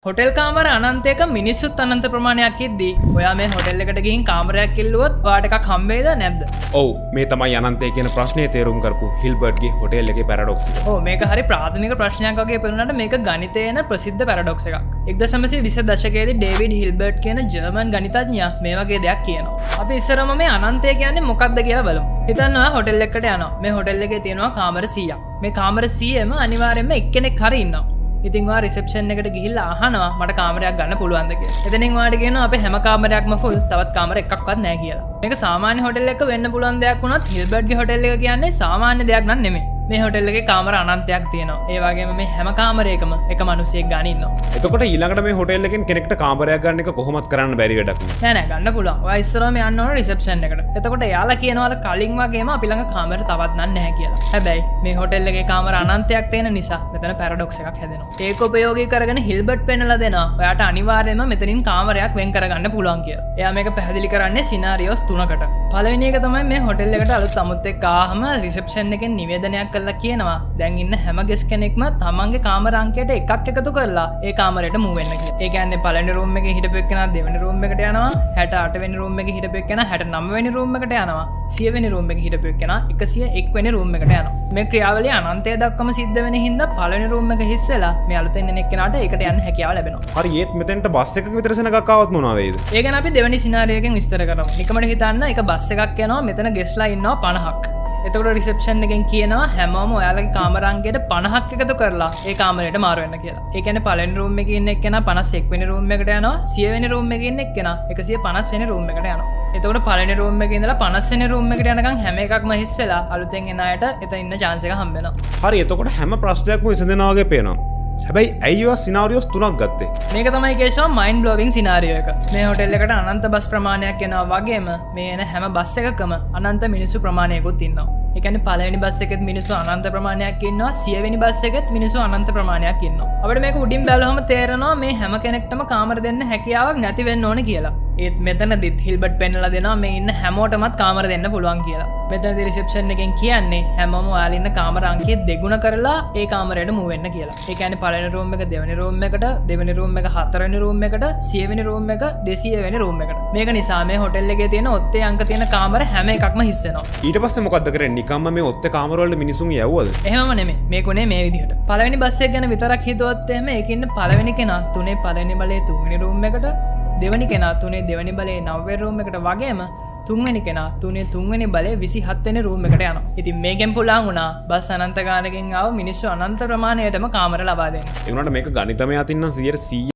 Hotel කාමර අනන්තයක මිනිස්සුත් අනන්ත ප්‍රමාණයක් ඉද්දී ඔයා මේ හොටෙල් එකට ගිහින් කාමරයක් ඉල්ලුවොත් ඔයාට එකක් හම්බෙයිද නැද්ද? ඔව් මේ තමයි අනන්තය කියන ප්‍රශ්නේ තේරුම් කරපු හිල්බර්ට්ගේ හොටෙල් එකේ පැරඩොක්ස් එක. ඔව් මේක හරි ප්‍රාථමික ප්‍රශ්නයක් වගේ පෙනුනට මේක ගණිතයේ එන ප්‍රසිද්ධ පැරඩොක්ස් එකක්. 1920 දශකයේදී ඩේවිඩ් හිල්බර්ට් කියන ජර්මන් ගණිතඥයා මේ වගේ දෙයක් කියනවා. අපි ඉස්සරම මේ අනන්තය කියන්නේ මොකක්ද කියලා බලමු. හිතන්න ඔයා හොටෙල් එකකට යනවා. මේ හොටෙල් එකේ තියෙනවා කාමර 100ක්. මේ කාමර 100ෙම අනිවාර්යයෙන්ම එක්කෙනෙක් හරි ඉන්නවා. ඉතින් ඔයා රිසෙප්ෂන් එකට ගිහිල්ලා අහනවා මට කාමරයක් ගන්න පුළුවන්ද කියලා. එතනින් ඔයාට කියනවා අපේ හැම කාමරයක්ම ෆුල්, තවත් කාමර එකක්වත් නැහැ කියලා. මේක සාමාන්‍ය හොටෙල් එකක වෙන්න පුළුවන් දෙයක් වුණත් හිල්බර්ට්ගේ හොටෙල් එක කියන්නේ සාමාන්‍ය දෙයක් නන් නෙමෙයි. මේ හොටෙල් එකේ කාමර අනන්තයක් තියෙනවා. ඒ වගේම මේ හැම කාමරයකම එක මිනිහෙක් ගන්න ඉන්නවා. එතකොට ඊළඟට මේ හොටෙල් එකෙන් කෙනෙක්ට කාමරයක් ගන්න එක කොහොමත් කරන්න බැරි වැඩක් නෑ. නෑ ගන්න පුළුවන්. ඔයා ඉස්සරහම යන්න ඕන රිසෙප්ෂන් එකට. එතකොට එයාලා කියනවා කලින් වගේම අපි ළඟ කාමර තවත් නැහැ කියලා. හැබැයි මේ හොටෙල් එකේ කාමර අනන්තයක් තියෙන නිසා මෙතන පැරඩොක්ස් එකක් හැදෙනවා. ඒක උපයෝගී කරගෙන හිල්බර්ට් පෙන්නලා දෙනවා. ඔයාට අනිවාර්යයෙන්ම මෙතනින් කාමරයක් වෙන් කරගන්න පුළුවන් කියලා. එයා මේක පැහැදිලි කරන්නේ සිනාරියෝස් 3කට. පළවෙනි එක තමයි මේ හොටෙල් එකට අලුත් අමුත් එක්ක ආවම රිසෙප්ෂන් එකෙන් නිවේදනයක් කරලා කියනවා දැන් ඉන්න හැම ගෙස් කෙනෙක්ම තමන්ගේ කාමර අංකයට එකක් එකතු කරලා ඒ කාමරයට මූව් වෙන්න කියලා. ඒ කියන්නේ පළවෙනි රූම් එකේ හිටපු එක්කෙනා දෙවෙනි රූම් එකට යනවා, 68 වෙනි රූම් එකේ හිටපු එක්කෙනා 69 වෙනි රූම් එකට යනවා, 100 වෙනි රූම් එකේ හිටපු එක්කෙනා 101 වෙනි රූම් එකට යනවා. මේ ක්‍රියාවලිය අනන්තය දක්වාම සිද්ධ වෙන හින්දා පළවෙනි රූම් එක හිස් වෙලා මේ අලුතෙන් එන එක්කෙනාට ඒකට යන්න හැකියාව ලැබෙනවා. හරි ඒත් මෙතෙන්ට බස් එකක විතර සෙනගක් ආවත් මොනවා වෙයිද? ඒ ගැන අපි දෙවෙනි සිනාරියෝ එකෙන් විස්තර කරමු. නිකමට හිතන්න එක බස් එකක් යනවා, මෙතන ගෙස්ලා ඉන්නවා 50ක්. එතකොට රිසෙප්ෂන් එකෙන් කියනවා හැමෝම ඔයාලගේ කාමර අංකයට 50ක් එකතු කරලා ඒ කාමරයට මාරු වෙන්න කියලා. ඒ කියන්නේ පළවෙනි රූම් එකේ ඉන්න එක්කෙනා 51 වෙනි රූම් එකට යනවා, 100 වෙනි රූම් එකේ ඉන්න එක්කෙනා 150 වෙනි රූම් එකට යනවා. එතකොට පළවෙනි රූම් එකේ ඉඳලා 50 වෙනි රූම් එකට යනකම් හැම එකක්ම හිස් වෙලා අලුතෙන් එන අයට එතන ඉන්න chance එක හම්බ වෙනවා. හරි එතකොට හැම ප්‍රශ්නයක්ම විසඳෙනවා වගේ පේනවා. හැබැයි ඇයි ඔය සිනාරියෝස් 3ක් ගත්තේ? මේක තමයි කේෂෝ මයින්ඩ් බ්ලෝවිං සිනාරියෝ එක. මේ හොටෙල් එකට අනන්ත බස් ප්‍රමාණයක් එනවා වගේම මේ එන හැම බස් එකකම අනන්ත මිනිස්සු ප්‍රමාණයකුත් ඉන්නවා. ඒ කියන්නේ පළවෙනි බස් එකෙත් මිනිස්සු අනන්ත ප්‍රමාණයක් ඉන්නවා, 100 වෙනි බස් එකෙත් මිනිස්සු අනන්ත ප්‍රමාණයක් ඉන්නවා. අපිට මේක උඩින් බැලුවම තේරෙනවා මේ හැම කෙනෙක්ටම කාමර දෙන්න හැකියාවක් නැති වෙන්න ඕනේ කියලා. ඒත් මෙතනදිත් හිල්බර්ට් පෙන්නලා දෙනවා මේ ඉන්න හැමෝටමත් කාමර දෙන්න පුළුවන් කියලා. මෙතනදී රිසෙප්ෂන් එකෙන් කියන්නේ හැමෝම ඔයාලා ඉන්න කාමර අංකය දෙගුණ කරලා ඒ කාමරයට මූව් වෙන්න කියලා. ඒ කියන්නේ පළවෙනි රූම් එක දෙවෙනි රූම් එකට, දෙවෙනි රූම් එක හතරවෙනි රූම් එකට, 100 වෙනි රූම් එක 200 වෙනි රූම් එකට. මේක නිසා මේ හොටෙල් එකේ තියෙන ඔත්තේ අංක තියෙන කාමර හැම එකක්ම හිස් වෙනවා. ඊට පස්සේ මොකද්ද කරන්නේ? නිකම්ම මේ ඔත්තේ කාමර වලට මිනිසුන් යවුවද? එහෙමම නෙමෙයි. මේකුනේ මේ විදිහට. පළවෙනි බස් එක ගැන විතරක් හිතුවොත් එහෙම ඒකින් පළවෙනි කෙනා තුනේ පළවෙනි බලයේ තුන්වෙනි රූම් එකට, දෙවෙනි කෙනා තුනේ දෙවෙනි බලයේ 9 වෙනි රූම් එකට වගේම තුන්වෙනි කෙනා තුනේ තුන්වෙනි බලයේ 27 වෙනි රූම් එකට යනවා. ඉතින් මේකෙන් පුළුවන් වුණා බස් අනන්ත ගානකින් ආව මිනිස්සු අනන්ත ප්‍රමාණයටම කාමර ලබා දෙන්න. ඒ වුණාට මේක ගණිතමය අතින් නම් 100%